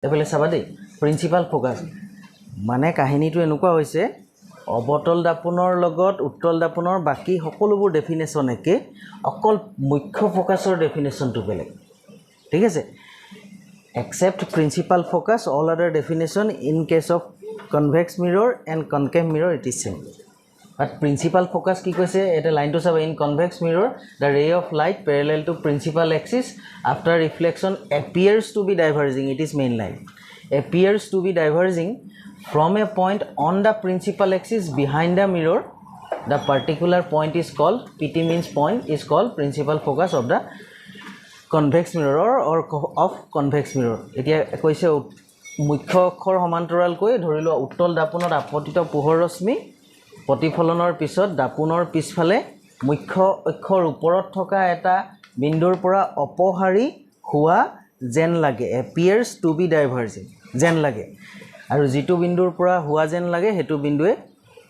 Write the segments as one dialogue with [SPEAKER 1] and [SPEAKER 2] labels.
[SPEAKER 1] এফালে চাবা দেই প্ৰিন্সিপাল ফ'কাছ মানে কাহিনীটো এনেকুৱা হৈছে অবতল দাপোনৰ লগত উত্তল দাপোনৰ বাকী সকলোবোৰ ডেফিনেশ্যন একে অকল মুখ্য ফ'কাছৰ ডেফিনেশ্যনটো বেলেগ ঠিক আছে except principal focus all other definition in case of convex mirror and concave mirror it is same but principal focus কি কৈছে এটা লাইনটো চাবা in convex mirror the ray of light parallel to principal axis after reflection appears to be diverging it is main line appears to be diverging from a point on the principal axis behind the mirror the particular point is called pt means point is called principal focus of the convex mirror or of convex mirror এতিয়া কৈছে মুখ্য অক্ষৰ সমান্তৰালকৈ ধৰিলো উত্তল দাপোনত আপতিত পোহৰ ৰশ্মি প্ৰতিফলনৰ পিছত দাপোনৰ পিছফালে মুখ্য অক্ষৰ ওপৰত থকা এটা বিন্দুৰ পৰা অপহাৰী হোৱা যেন লাগে appears to be diverging যেন লাগে আৰু যিটো বিন্দুৰ পৰা হোৱা যেন লাগে হেতু বিন্দুৱে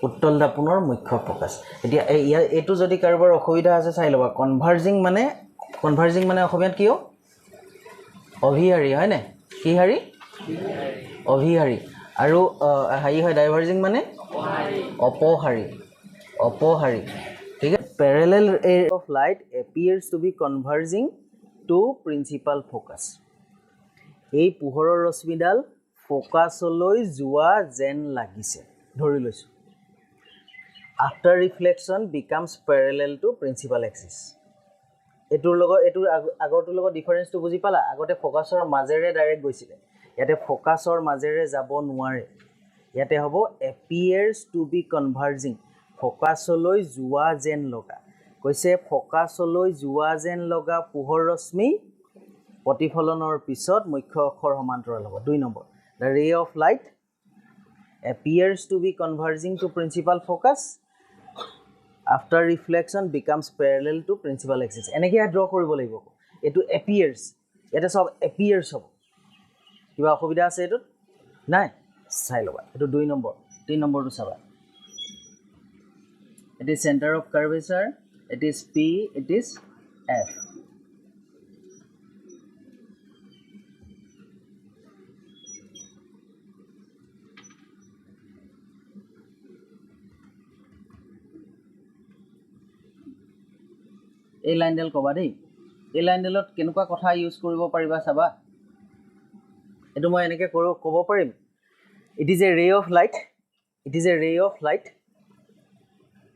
[SPEAKER 1] উত্তল দাপোনৰ মুখ্য ফ'কাছ এতিয়া এটো যদি কাৰোবাৰ অসুবিধা আছে চাই লবা কনভাৰ্জিং মানে অসমীয়াত কিও অভিহাৰী হয় না কি হাৰী অভিহাৰী আৰু হাই হয় ডাইভাৰ্জিং মানে অপহাৰী ঠিক আছে parallel ray of light appears to be converging to principal focus এই পোহৰৰ ৰশ্মিডাল ফোকাছলৈ যোৱা যেন লাগিছে ধৰি লৈছো after reflection becomes parallel to principal axis এটোৰ আগৰটোৰ লগত ডিফাৰেন্সটো বুজি পালা আগতে ফোকাছৰ মাজেৰে ডাইৰেক্ট গৈছিলে ইয়াতে ফোকাছৰ মাজেৰে যাব নোৱাৰে ইয়াতে হ'ব appears to be converging ফোকাছলৈ যোৱা যেন লগা কৈছে ফোকাছলৈ যোৱা যেন লগা পোহৰ ৰশ্মি প্ৰতিফলনৰ পিছত মুখ্য অক্ষৰ সমান্তৰাল হ'ব 2 number the ray of light appears to be converging to principal focus after reflection becomes parallel to principal axis এনেকে ড্ৰ কৰিব লাগিব এটো appears এটা সব appears হ'ব কিবা অসুবিধা আছে এটো নাই চাই লবা এটো 2 নম্বৰ 3 নম্বৰটো চাবা it is center of curvature it is p it is f এই লাইনডাল কবা দেই এই লাইনডালত কেনেকুৱা কথা ইউজ কৰিব পাৰিবা চাবা এটো মই এনেকে ক'ব পাৰিম it is a ray of light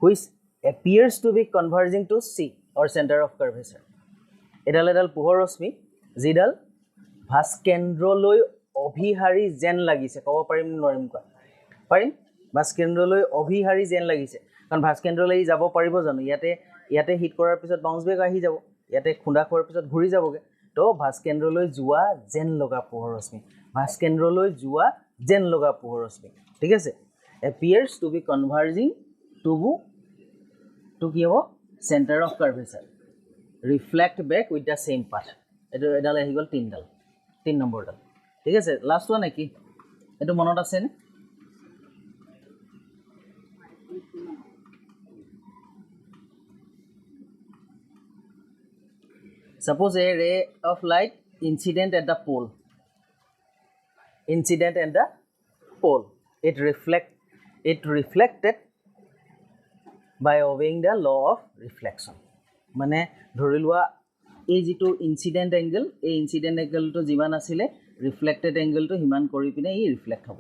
[SPEAKER 1] which appears to be converging to c or center of curvature এডাল পোহৰ ৰশ্মি যিডাল ভাস্কেন্দ্ৰলৈ অভিহাৰী যেন লাগিছে ক'ব পাৰিম নোৱাৰিম কোৱা পাৰিম ভাস্কেন্দ্ৰলৈ অভিহাৰী যেন লাগিছে কাৰণ ভাস্কেন্দ্ৰলৈ যাব পাৰিব জানো ইয়াতে হিট কৰাৰ পিছত বাউন্স বেক আহি যাব ইয়াতে খুন্দা খোৱাৰ পিছত ঘূৰি যাবগে তো ভাস্কেন্দ্ৰলৈ যোৱা যেন লগা পোহৰ ৰশ্মি ভাস্কেন্দ্ৰলৈ যোৱা যেন লগা পোহৰ ৰশ্মি ঠিক আছে appears to be converging to কি হ'ব center of curvature reflect back with the same path এডাল আহি গ'ল 3 নম্বৰডাল ঠিক আছে লাষ্ট ওয়ান কি এটো মনত আছে নে suppose a ray of light incident at the pole it reflected by obeying the law of reflection মানে ধৰি লোৱা এই যেটো ইনসিডেন্ট অ্যাঙ্গেল এই ইনসিডেন্ট অ্যাঙ্গেলটো যিমান আছিল ৰিফ্লেক্টেড অ্যাঙ্গেলটো হিমান কৰি পিনে ই ৰিফ্লেক্ট হ'ব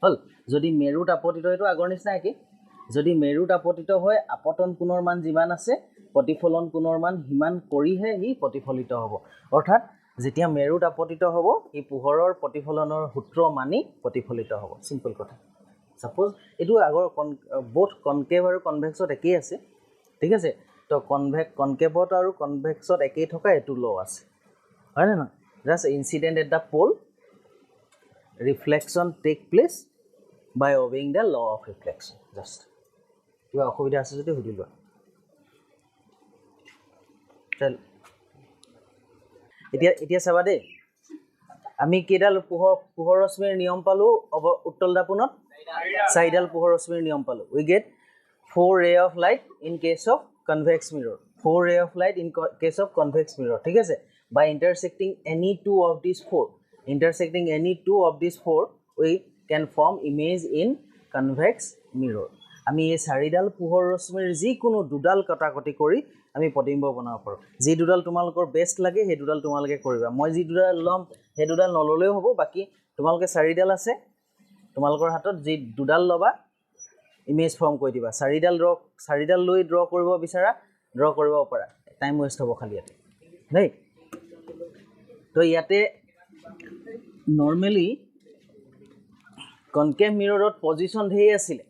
[SPEAKER 1] হল যদি মেৰুত আপতিত হয়তো আগৰ নিচিনা কি যদি মেৰুত আপতিত হয় আপতন কোণৰ মান যিমান আছে প্ৰতিফলন কোণৰ মান হিমান কৰিহে ই প্ৰতিফলিত হ'ব অৰ্থাৎ যেতিয়া মেৰুত আপতিত হ'ব ই পোহৰৰ প্ৰতিফলনৰ সূত্ৰ মানি প্ৰতিফলিত হ'ব সিম্পল কথা সাপোজ এটো আগৰ বোথ কনকেভ আৰু কনভেক্সত একেই আছে ঠিক আছে তো কনকেভত আৰু কনভেক্সত একেই থকা এটো ল আছে হয় না just incident at the pole reflection take place by obeying the law of reflection just কিবা অসুবিধা আছে যদি সুধি লোৱা চল এতিয়া চাবা দেই আমি কেডাল পোহৰ ৰশ্মিৰ নিয়ম পালো উত্তল দাপোনত চাইডাল পোহৰ ৰশ্মিৰ নিয়ম পালো we get 4 ray of light in case of convex mirror 4 ray of light in case of convex mirror ঠিক আছে by intersecting any two of these four Intersecting any two of these four, we can form image in convex mirror. আমি এই চাৰিডাল পোহৰ ৰশ্মিৰ যিকোনো দুডাল কটাকটি কৰি আমি প্ৰতিবিম্ব বনাব পাৰোঁ। যি দুডাল তোমালোকৰ বেষ্ট লাগে সেই দুডাল তোমালোকে কৰিবা। মই যি দুডাল ল'ম সেই দুডাল নল'লেও হ'ব, বাকী তোমালোকে চাৰিডাল আছে তোমালোকৰ হাতত, যি দুডাল ল'বা ইমেজ ফৰ্ম কৰি দিবা। চাৰিডাল লৈ ড্ৰ কৰিব বিচাৰা ড্ৰ কৰিব পাৰা, টাইম ৱেষ্ট হ'ব খালি ইয়াতে দেই। তো ইয়াতে নৰ্মেলি কনকেভ মিৰৰত পজিশ্যন ধেৰ আছিলে,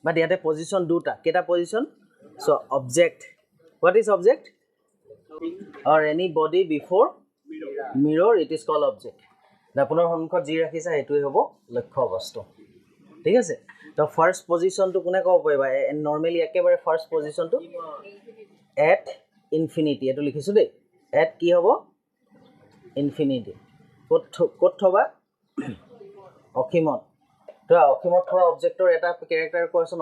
[SPEAKER 1] বাট ইয়াতে পজিশ্যন দুটা। কেইটা পজিশ্যন? চ' object, what is object? Or any body before mirror it is call object. আপোনাৰ সন্মুখত যি ৰাখিছা সেইটোৱে হ'ব লক্ষ্য বস্তু, ঠিক আছে। তো ফাৰ্ষ্ট পজিশ্যনটো কোনে ক'ব পাৰিবা? নৰ্মেলি একেবাৰে ফাৰ্ষ্ট পজিশ্যনটো এট ইনফিনিটি, এইটো লিখিছোঁ দেই। এট কি হ'ব? ইনফিনিটি। ক'ত থবা? অসীমত। তো অসীমত থোৱা অবজেক্টৰ এটা কেৰেক্টাৰ কোৱাচোন।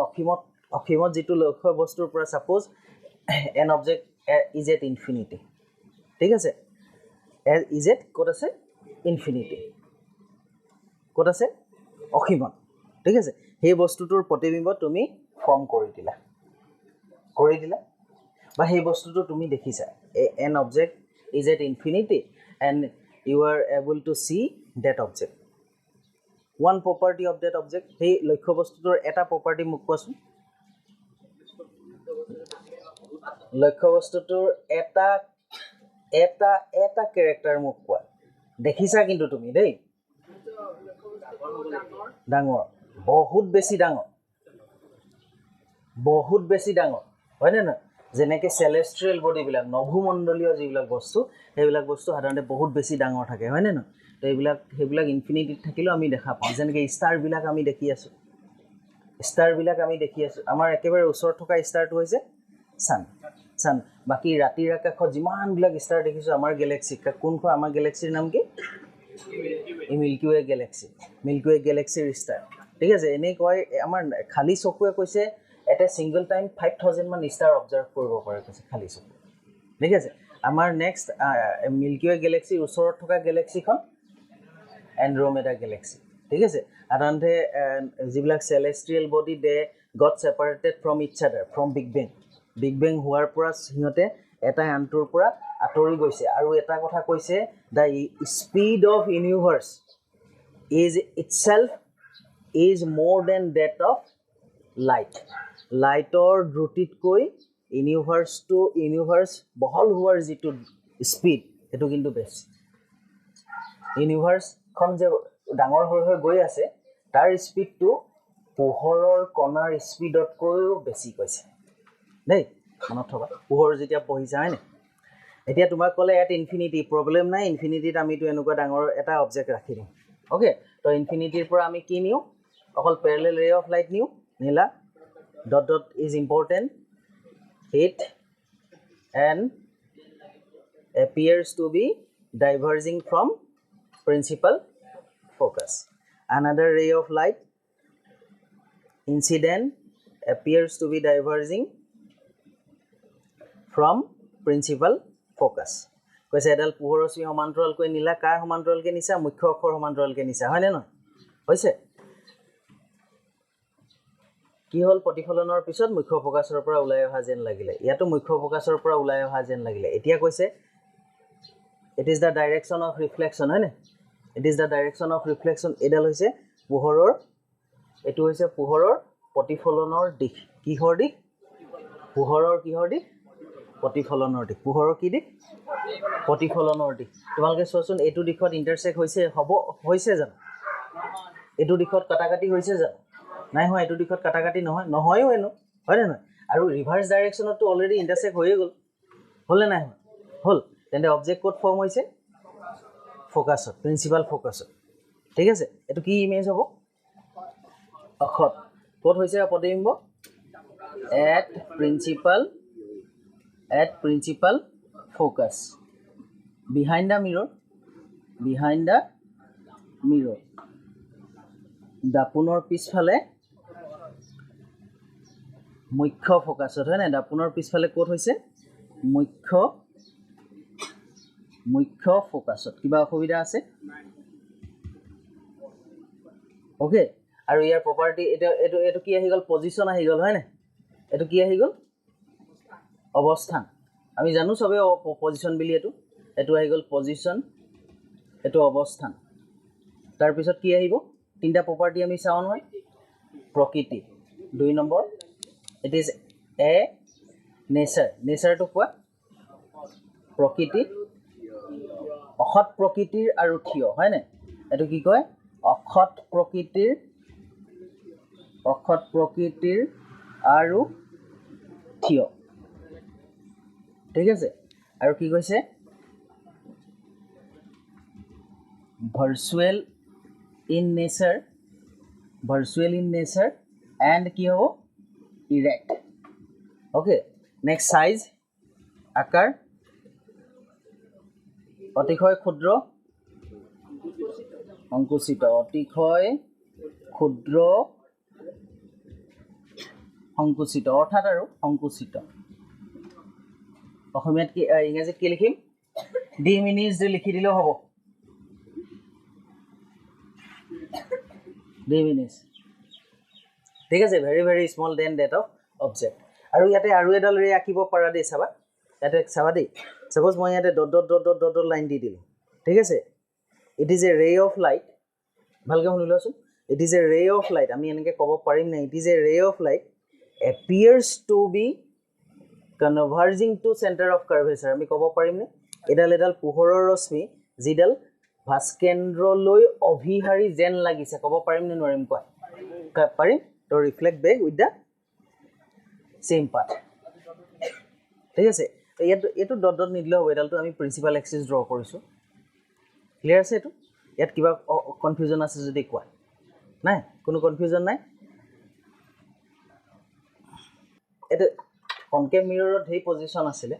[SPEAKER 1] অসীমত যিটো লক্ষ্য বস্তুৰ পৰা suppose N object is at infinity, ঠিক আছে। ইজ এট ক'ত আছে? ইনফিনিটি। ক'ত আছে? অসীমত, ঠিক আছে। সেই বস্তুটোৰ প্ৰতিবিম্ব তুমি ফৰ্ম কৰি দিলা বা সেই বস্তুটো তুমি দেখিছা। An object is at infinity and you are able to see that object. One property of that object. সেই লক্ষ্য বস্তুটোৰ এটা প্ৰপাৰ্টি মোক কোৱাচোন। লক্ষ্য বস্তুটোৰ এটা কেৰেক্টাৰ মোক কোৱা। দেখিছা কিন্তু তুমি দেই, ডাঙৰ, বহুত বেছি ডাঙৰ, হয়নে নহয়? যেনেকৈ চেলেষ্ট্ৰিয়েল বডিবিলাক, নভোমণ্ডলীয় যিবিলাক বস্তু, সেইবিলাক বস্তু সাধাৰণতে বহুত বেছি ডাঙৰ থাকে, হয়নে নহয়? তো সেইবিলাক ইনফিনিটিত থাকিলেও আমি দেখা পাওঁ। যেনেকৈ ষ্টাৰবিলাক আমি দেখি আছোঁ, আমাৰ একেবাৰে ওচৰত থকা ষ্টাৰটো হৈছে ছান। বাকী ৰাতিৰ আকাশত যিমানবিলাক ষ্টাৰ দেখিছোঁ আমাৰ গেলেক্সিত, কোনখন আমাৰ গেলেক্সিৰ নাম কি? মিল্কি ৱে গেলেক্সিৰ ষ্টাৰ, ঠিক আছে। এনেই কয় আমাৰ খালী চকুৱে কৈছে এট এ ছিংগল টাইম 5000 মান ষ্টাৰ অবজাৰ্ভ কৰিব পাৰে কৈছে খালী চকু, ঠিক আছে। আমাৰ নেক্সট মিল্কি ৱে গেলেক্সিৰ ওচৰত থকা গেলেক্সিখন এণ্ড্ৰমেডা গেলেক্সি, ঠিক আছে। সাধাৰণতে যিবিলাক celestial body they got separated from its other from big bang হোৱাৰ পৰা সিহঁতে এটাই আনটোৰ পৰা আঁতৰি গৈছে। আৰু এটা কথা কৈছে, the speed of universe is itself is more than that of লাইটৰ দ্ৰুতিতকৈ ইউনিভাৰ্ছ বহল হোৱাৰ যিটো স্পীড সেইটো কিন্তু বেছি। ইউনিভাৰ্ছখন যে ডাঙৰ হৈ গৈ আছে তাৰ স্পীডটো পোহৰৰ কণাৰ স্পীডতকৈও বেছি কৈছে দেই, মনত থবা। পোহৰ যেতিয়া পঢ়িছা হয়নে? এতিয়া তোমাক ক'লে এট ইনফিনিটি, প্ৰব্লেম নাই। ইনফিনিটিত আমিতো এনেকুৱা ডাঙৰ এটা অবজেক্ট ৰাখি দিম, অ'কে। তো ইনফিনিটিৰ পৰা আমি কি নিওঁ? অকল পেৰেলেল ৰে অফ লাইট নিওঁ, নীলা dot is important, it and appears to be diverging from principal focus. Another ray of light, incident, appears to be diverging from principal focus. কৈছে এডাল পোহৰ ৰশ্মি সমান্তৰালকৈ নিলা, কাৰ সমান্তৰালকৈ নিছা? মুখ্য অক্ষৰ সমান্তৰালকৈ নিছা, হয়নে নহয়? হৈছে কি হ'ল? প্ৰতিফলনৰ পিছত মুখ্য ফ'কাছৰ পৰা ওলাই অহা যেন লাগিলে। ইয়াতো মুখ্য ফ'কাছৰ পৰা ওলাই অহা যেন লাগিলে। এতিয়া কৈছে it is the direction of reflection, হয়নে? It is the direction of reflection. এইডাল হৈছে পোহৰৰ, এইটো হৈছে পোহৰৰ প্ৰতিফলনৰ দিশ। কিহৰ দিশ? পোহৰৰ কিহৰ দিশ? প্ৰতিফলনৰ দিশ। পোহৰৰ কি দিশ? প্ৰতিফলনৰ দিশ। তোমালোকে চোৱাচোন, এইটো দিশত ইণ্টাৰচেক্ট হৈছে জানো? এইটো দিশত কাটাকাটি হৈছে জানো? নাই হোৱা। এইটো দিশত কাটাকাটি নহয়ও এনো, হয়নে নহয়? আৰু ৰিভাৰ্ছ ডাইৰেকশ্যনততো অলৰেডি ইণ্টাৰচেক্ট হৈয়ে গ'ল, হ'লনে নাই হোৱা? হ'ল। তেন্তে অবজেক্ট ক'ত ফৰ্ম হৈছে? ফ'কাছত, প্ৰিন্সিপাল ফ'কাছত, ঠিক আছে। এইটো কি ইমেজ হ'ব? অক্ষত। ক'ত হৈছে প্ৰতিবিম্ব? At principal focus, behind the mirror, দাপোনৰ পিছফালে মুখ্য ফ'কাছত, হয় নাই? দাপোনৰ পিছফালে ক'ত হৈছে? মুখ্য ফ'কাছত। কিবা অসুবিধা আছে? ওকে আৰু ইয়াৰ প্ৰপাৰ্টি এইটো কি আহি গ'ল পজিশ্যন আহি গ'ল হয়নে এইটো কি আহি গ'ল অৱস্থান আমি জানো সবে পজিশ্যন বুলি এইটো আহি গ'ল পজিশ্যন এইটো অৱস্থান তাৰপিছত কি আহিব তিনিটা প্ৰপাৰ্টি আমি চাওঁ নহয় প্ৰকৃতি 2 নম্বৰ ইট ইজ এ নেচাৰটো কোৱা প্ৰকৃতি অসৎ প্ৰকৃতিৰ আৰু থিয় হয়নে এইটো কি কয় অসৎ প্ৰকৃতিৰ আৰু থিয় ঠিক আছে আৰু কি কৈছে ভাৰ্চুৱেল ইন নেচাৰ এণ্ড কি হ'ব ইৰেক্ট ওকে নেক্সট সাইজ আকাৰ অতিশয় ক্ষুদ্ৰ সংকুচিত অতিশয় ক্ষুদ্ৰ সংকুচিত অৰ্থাৎ আৰু সংকুচিত অসমীয়াত কি ইংৰাজীত কি লিখিম ডিমিনিছড লিখি দিলেও হ'ব ডিমিনিছ ঠিক আছে very very small then that of object আৰু ইয়াতে আৰু এডাল ৰে আঁকিব পাৰা দেই চাবা ইয়াতে চাবা দেই সাপোজ মই ইয়াতে dot dot dot dot dot line দি দিলোঁ ঠিক আছে it is a ray of light ভালকৈ শুনি লোৱাচোন it is a ray of light আমি এনেকৈ ক'ব পাৰিম নে it is a ray of light appears to be converging to centre of curvature আমি ক'ব পাৰিমনে এডাল পোহৰৰ ৰশ্মি যিডাল ভাস্কেন্দ্ৰলৈ অভিহাৰী যেন লাগিছে ক'ব পাৰিমনে নোৱাৰিম কোৱা পাৰিম তো reflect back with the same path ঠিক আছে এইটো ডট ডট নিদিলেও হ'ব এডালটো আমি প্ৰিন্সিপাল এক্সিছ ড্ৰ কৰিছোঁ ক্লিয়াৰ আছে এইটো ইয়াত কিবা কনফিউজন আছে যদি কোৱা নাই কোনো কনফিউজন নাই এইটো কনকেভ মিৰৰত সেই পজিশ্যন আছিলে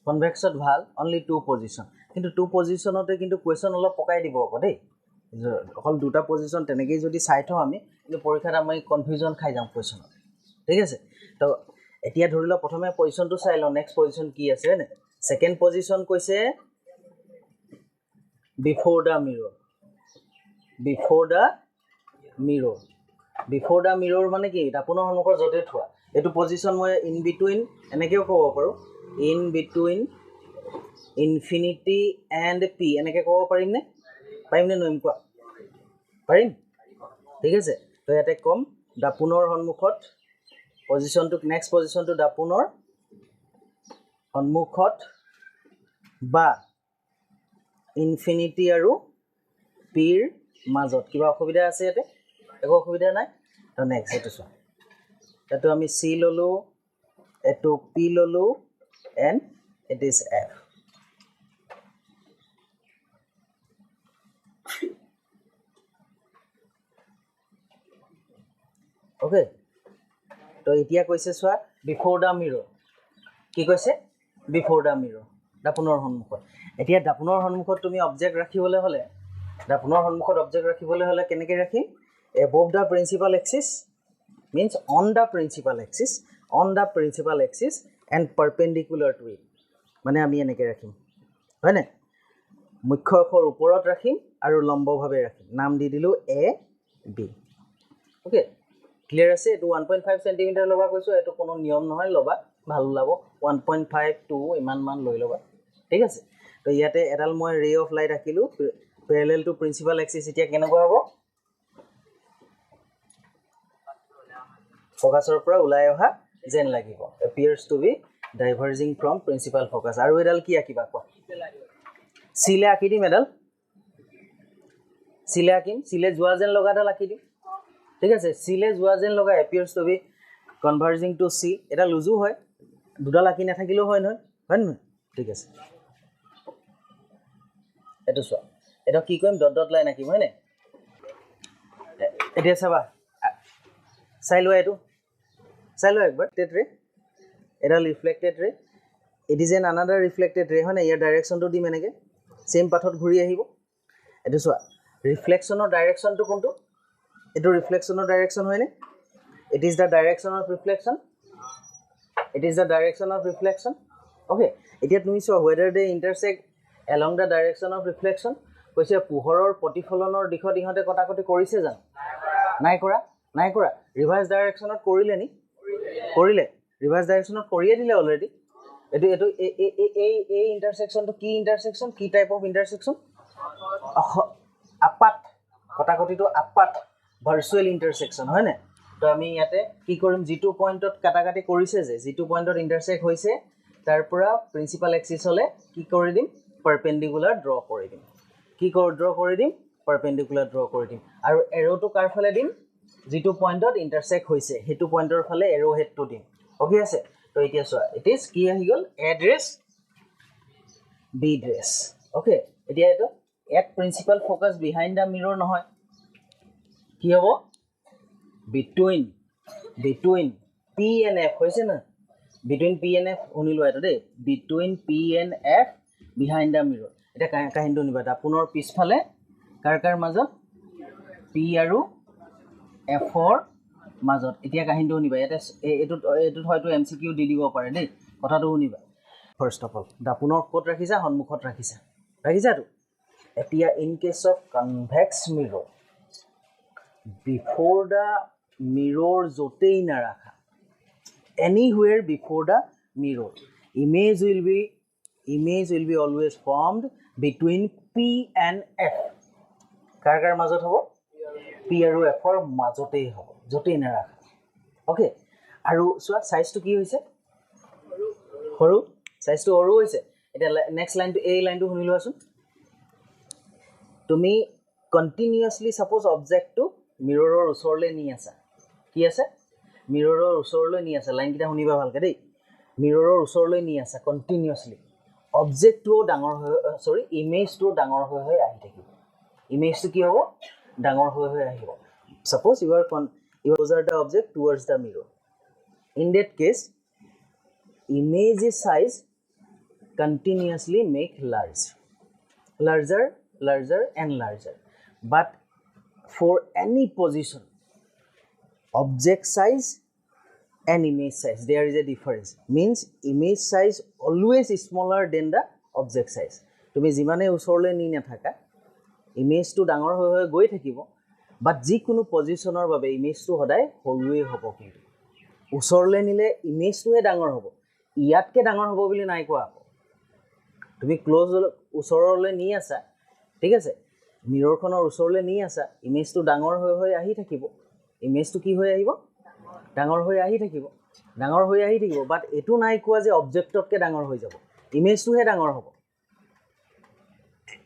[SPEAKER 1] কনভেক্সত ভাল অনলি 2 পজিশ্যন কিন্তু 2 পজিশ্যনতে কিন্তু কুৱেশ্যন অলপ পকাই দিব আকৌ দেই অকল 2টা পজিশ্যন তেনেকেই যদি চাই থওঁ আমি কিন্তু পৰীক্ষাত আমি কনফিউজন খাই যাওঁ কুৱেশ্যনত ঠিক আছে তো এতিয়া ধৰি লওক প্ৰথমে পজিশ্যনটো চাই লওঁ নেক্সট পজিশ্যন কি আছে হয়নে ছেকেণ্ড পজিশ্যন কৈছে বিফ'ৰ দ্য মিৰ'ৰ মানে কি আপোনাৰ সন্মুখৰ য'তে থোৱা এইটো পজিশ্যন মই ইন বিটুইন এনেকৈও ক'ব পাৰোঁ in between infinity and P এনেকৈ ক'ব পাৰিমনে নোৱাৰিম কোৱা পাৰিম ঠিক আছে তো ইয়াতে ক'ম দাপোনৰ সন্মুখত পজিশ্যনটো নেক্সট পজিশ্যনটো দাপোনৰ সন্মুখত বা ইনফিনিটি আৰু পিৰ মাজত কিবা অসুবিধা আছে ইয়াতে একো অসুবিধা নাই তো নেক্সট এইটো চোৱা এইটো আমি চি ল'লোঁ এইটো পি ল'লোঁ and it is F okay তো এতিয়া কৈছে চোৱা বিফ'ৰ দ্য মিৰ'ৰ কি কৈছে বিফ'ৰ দ্য মিৰ'ৰ দাপোনৰ সন্মুখত এতিয়া দাপোনৰ সন্মুখত তুমি অবজেক্ট ৰাখিবলৈ হ'লে কেনেকৈ ৰাখিম above the principal axis means on the principal axis and perpendicular to it মানে আমি এনেকৈ ৰাখিম হয়নে মুখ্য অক্ষৰ ওপৰত ৰাখিম আৰু লম্বভাৱে ৰাখিম নাম দি দিলোঁ এ বি অ'কে ক্লিয়াৰ আছে এইটো 1.5 সেন্টিমিটাৰ ল'বা কৈছোঁ এইটো কোনো নিয়ম নহয় ল'বা ভাল ওলাব 1.5 2 ইমানমান লৈ ল'বা ঠিক আছে তো ইয়াতে এডাল মই ৰে অফ লাইট আঁকিলোঁ পেৰেলেল টু প্ৰিন্সিপাল এক্সিছ এতিয়া কেনেকুৱা হ'ব ফ'কাছৰ পৰা ওলাই অহা যেন লাগিব appears to be diverging from principal focus আৰু এডাল কি আঁকিবা কোৱা চিলে আঁকি দিম এডাল চিলে যোৱা যেন লগা এডাল আঁকি দিম ঠিক আছে চিলে যোৱা যেন লগা appears to be converging to C এটা লুজু হয় দুডাল আঁকি নাথাকিলেও হয় নহয় ঠিক আছে এইটো চোৱা এটা কি কৰিম ডট ডট লাইন আঁকিম হয়নে এতিয়া চাবা চাই লোৱা একবাৰ ৰে এডাল ৰিফ্লেক্টেড ৰে it is an another reflected ৰে হয় নে ইয়াৰ ডাইৰেকশ্যনটো দিম এনেকৈ চেম পাথত ঘূৰি আহিব এইটো চোৱা ৰিফ্লেকশ্যনৰ ডাইৰেকশ্যনটো কোনটো এইটো ৰিফ্লেকশ্যনৰ ডাইৰেকশ্যন হয়নে it is the direction of reflection okay এতিয়া তুমি চোৱা whether they intersect along the direction of reflection কৈছে পোহৰৰ প্ৰতিফলনৰ দিশত ইহঁতে কটাকটি কৰিছে জানো নাই কৰা ৰিভাৰ্ছ ডাইৰেকশ্যনত কৰিলে নি কৰিলে ৰিভাৰ্ছ ডাইৰেকশ্যনত কৰিয়ে দিলে অলৰেডি এইটো এই ইণ্টাৰচেকশ্যনটো কি ইণ্টাৰচেকশ্যন কি টাইপ অফ ইণ্টাৰচেকশ্যন আপাত কটাকটিটো আপাত ভাৰ্চুৱেল ইণ্টাৰচেকশ্যন হয়নে তো আমি ইয়াতে কি কৰিম যিটো পইণ্টত কাটাকাটি কৰিছে যে যিটো পইণ্টত ইণ্টাৰচেক্ট হৈছে তাৰ পৰা প্ৰিন্সিপাল এক্সিছ হ'লে কি কৰি দিম পাৰপেণ্ডিকুলাৰ ড্ৰ কৰি দিম কি ড্ৰ কৰি দিম পাৰপেণ্ডিকুলাৰ ড্ৰ কৰি দিম আৰু এৰ'টো কাৰ ফালে দিম যিটো পইণ্টত ইণ্টাৰচেক্ট হৈছে সেইটো পইণ্টৰ ফালে এৰ' হেডটো দিম অ'কে আছে তো এতিয়া চোৱা ইট ইজ কি আহি গ'ল এড্ৰেছ বি ড্ৰেছ অ'কে এতিয়া এইটো at principal focus behind the মিৰৰ নহয় কি হ'ব between P and F হৈছে না between P and F শুনিলো এটা দেই between P and F behind the mirror এটা কাহিনীটো নিবা আপোনাৰ পিছফালে কাৰ মাজত P আৰু F ৰ মাজত এতিয়া কাহিনীটো শুনিবা ইয়াতে এইটোত হয়তো MCQ দি দিব পাৰে দেই কথাটো শুনিবা ফাৰ্ষ্ট অফ অল দাপোনৰ ক'ত ৰাখিছা সন্মুখত ৰাখিছাতো এতিয়া in case of convex mirror before the mirror jotei na rakha anywhere before the mirror image will be always formed between P and F kar majot hobo P aru F or majotei hobo jotei na rakha okay aru swa size to ki hoise horu size to horu hoise eta next line to a line to hunilu asun tumi continuously suppose object to মিৰৰৰ ওচৰলৈ নি আছে কি আছে মিৰৰৰ ওচৰলৈ নি আছে line কিটা শুনিবা ভালকে দেই মিৰৰৰ ওচৰলৈ নি আছে কন্টিনিউয়াছলি অবজেক্টটো ডাঙৰ হৈ ইমেজটো ডাঙৰ হৈ আহি থাকিব ইমেজটো কি হ'ব ডাঙৰ হৈ আহিব suppose you are the object towards the mirror in that case image size continuously make larger and larger but for any position object size and image size there is a difference means image size always smaller than the object size তুমি যিমানে ওচৰলৈ নি নাথাকা ইমেজটো ডাঙৰ হৈ গৈ থাকিব বাট যিকোনো পজিশনৰ বাবে ইমেজটো সদায় সৰুৱে হ'ব কিন্তু ওচৰলৈ নিলে ইমেজটোহে ডাঙৰ হ'ব ইয়াতকে ডাঙৰ হ'ব বুলি নাই কোৱা তুমি ক্লোজ ওচৰলৈ নি আছা ঠিক আছে মিৰৰখনৰ ওচৰলৈ নি আছা ইমেজটো ডাঙৰ হৈ আহি থাকিব ইমেজটো কি হৈ আহিব ডাঙৰ হৈ আহি থাকিব বাট এটো নাই কোৱা যে অবজেক্টতকে ডাঙৰ হৈ যাব ইমেজটোহে ডাঙৰ হ'ব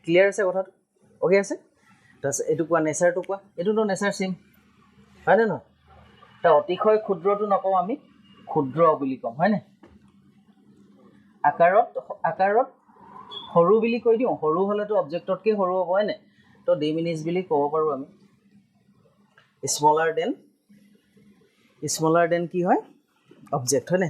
[SPEAKER 1] ক্লিয়াৰ আছে কথাটো ওকে আছে তাছ এটো কোৱা নেচাৰটো কোৱা এটোটো নেচাৰ সিম হয় না নহয় তা অতিশয় ক্ষুদ্ৰটো নকওঁ আমি ক্ষুদ্ৰ বুলি কম হয় না আকাৰত সৰু বুলি কৈ দিও সৰু হলেতো অবজেক্টতকে সৰু হ'ব হয় না তো ডিমিনিছ বুলি ক'ব পাৰো আমি স্মলাৰ দেন কি হয় অবজেক্ট হয় না